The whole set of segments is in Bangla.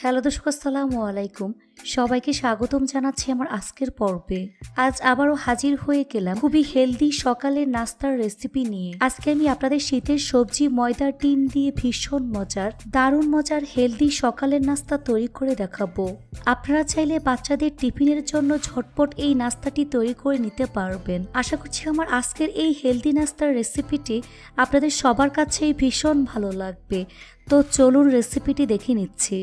হ্যালো দর্শক, আসসালামু আলাইকুম। সবাইকে স্বাগতম জানাচ্ছি আমার আজকের পর্বে। আজ আবারও হাজির হয়ে গেলাম খুবই হেলদি সকালের নাস্তার রেসিপি নিয়ে। আজকে আমি আপনাদের শীতের সবজি, ময়দার ডিম দিয়ে ভীষণ মজার, দারুণ মজার হেলদি সকালের নাস্তা তৈরি করে দেখাবো। আপনারা চাইলে বাচ্চাদের টিফিনের জন্য ঝটপট এই নাস্তাটি তৈরি করে নিতে পারবেন। আশা করছি আমার আজকের এই হেলদি নাস্তার রেসিপিটি আপনাদের সবার কাছেই ভীষণ ভালো লাগবে। তো চলুন রেসিপিটি দেখে নিচ্ছি।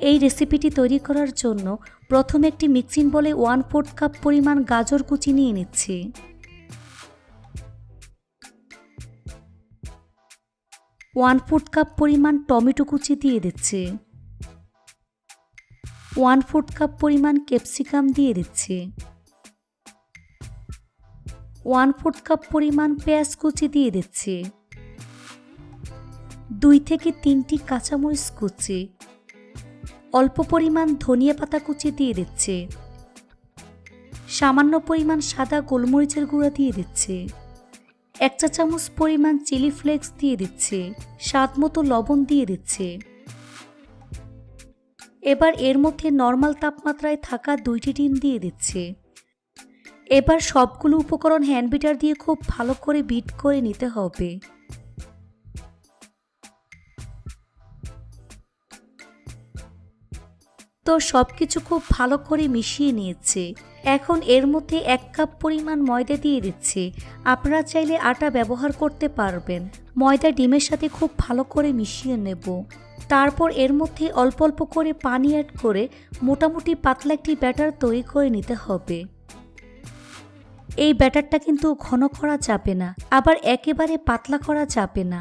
এই রেসিপিটি তৈরি করার জন্য প্রথমে একটি মিক্সিং বলে 1/4 কাপ পরিমাণ গাজর কুচি নিয়ে নিচ্ছি। ওয়ান 1/4 কাপ পরিমাণ টমেটো কুচি দিয়ে দিচ্ছি। 1/4 কাপ পরিমাণ ক্যাপসিকাম দিয়ে দিচ্ছি। 1/4 কাপ পরিমাণ পেঁয়াজ কুচি দিয়ে দিচ্ছি। 2 থেকে 3টি কাঁচামরিচ কুচি, অল্প পরিমাণ ধনিয়া পাতা কুচি দিয়ে দিচ্ছি। সামান্য পরিমাণ সাদা গোলমরিচের গুঁড়া দিয়ে দিচ্ছি। 1 চা চামচ পরিমাণ চিলি ফ্লেক্স দিয়ে দিচ্ছি। স্বাদ মতো লবণ দিয়ে দিচ্ছি। এবার এর মধ্যে নর্মাল তাপমাত্রায় থাকা 2টি ডিম দিয়ে দিচ্ছি। এবার সবগুলো উপকরণ হ্যান্ড বিটার দিয়ে খুব ভালো করে বিট করে নিতে হবে। তো সবকিছু খুব ভালো করে মিশিয়ে নিয়েছে। এখন এর মধ্যে 1 কাপ পরিমাণ ময়দা দিয়ে দিচ্ছি। আপনারা চাইলে আটা ব্যবহার করতে পারবেন। ময়দা ডিমের সাথে খুব ভালো করে মিশিয়ে নেব। তারপর এর মধ্যে অল্প অল্প করে পানি অ্যাড করে মোটামুটি পাতলা একটি ব্যাটার তৈরি করে নিতে হবে। এই ব্যাটারটা কিন্তু ঘন করা যাবে না, আবার একেবারে পাতলা করা যাবে না।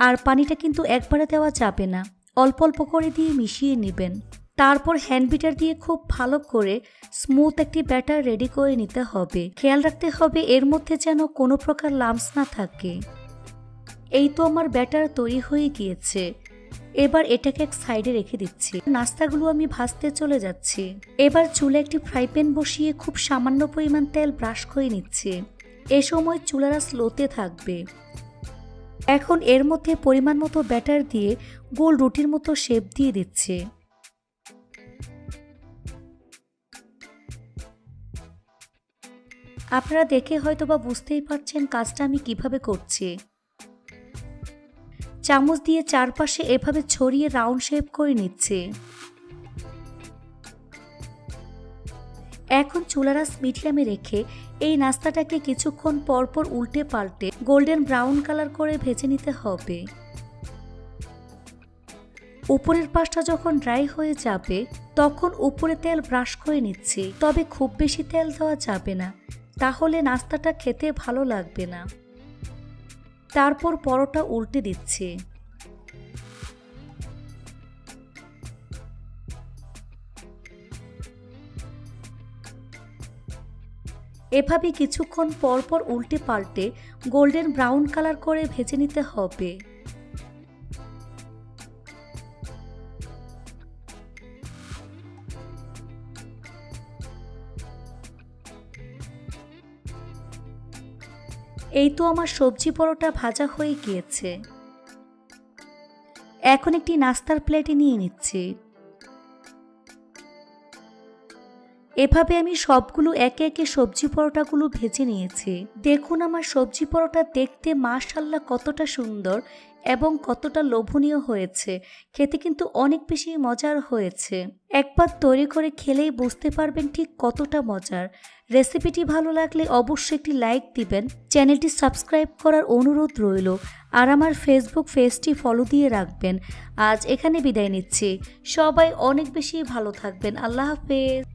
আর পানিটা কিন্তু একবারে দেওয়া যাবে না, অল্প অল্প করে দিয়ে মিশিয়ে নেবেন। তারপর হ্যান্ড বিটার দিয়ে খুব ভালো করে স্মুথ একটি ব্যাটার রেডি করে নিতে হবে। খেয়াল রাখতে হবে এর মধ্যে যেন কোনো প্রকার লাম্পস না থাকে। এই তো আমার ব্যাটার তৈরি হয়ে গিয়েছে। এবার এটাকে এক সাইডে রেখে দিচ্ছি। নাস্তাগুলো আমি ভাজতে চলে যাচ্ছি। এবার চুলে একটি ফ্রাই প্যান বসিয়ে খুব সামান্য পরিমাণ তেল ব্রাশ করে নিচ্ছি। এ সময় চুলাটা স্লোতে থাকবে। এখন এর মধ্যে পরিমাণ মতো ব্যাটার দিয়ে গোল রুটির মতো শেপ দিয়ে দিচ্ছি। আপনারা দেখে হয়তো বা বুঝতেই পারছেন কাজটা আমি কিভাবে করছি। চামচ দিয়ে চারপাশে এভাবে ছড়িয়ে রাউন্ড শেপ করে নিচ্ছে। এখন চুলার আঁচ মিডিয়ামে রেখে এই নাস্তাটাকে কিছুক্ষণ পরপর উল্টে পাল্টে গোল্ডেন ব্রাউন কালার করে ভেজে নিতে হবে। উপরের পাশটা যখন ড্রাই হয়ে যাবে তখন উপরে তেল ব্রাশ করে নিচ্ছি। তবে খুব বেশি তেল দেওয়া যাবে না, তাহলে নাস্তাটা খেতে ভালো লাগবে না। তারপর পরোটা উল্টে দিচ্ছি। এভাবে কিছুক্ষণ পরপর উল্টে পাল্টে গোল্ডেন ব্রাউন কালার করে ভেজে নিতে হবে। এই তো আমার সবজি পরোটা ভাজা হয়ে গিয়েছে। এখন একটি নাস্তার প্লেটে নিয়ে নিচ্ছি। এভাবে আমি সবগুলো একে একে সবজি পরোটাগুলো ভেজে নিয়েছি। দেখুন আমার সবজি পরোটা দেখতে মাশাআল্লাহ কতটা সুন্দর এবং কতটা লোভনীয় হয়েছে। খেতে কিন্তু অনেক বেশি মজার হয়েছে। একবার তৈরি করে খেলেই বুঝতে পারবেন ঠিক কতটা মজার। রেসিপিটি ভালো লাগলে অবশ্যই একটি লাইক দিবেন। চ্যানেলটি সাবস্ক্রাইব করার অনুরোধ রইল। আর আমার ফেসবুক পেজটি ফলো দিয়ে রাখবেন। আজ এখানে বিদায় নিচ্ছি। সবাই অনেক বেশি ভালো থাকবেন। আল্লাহ হাফেজ।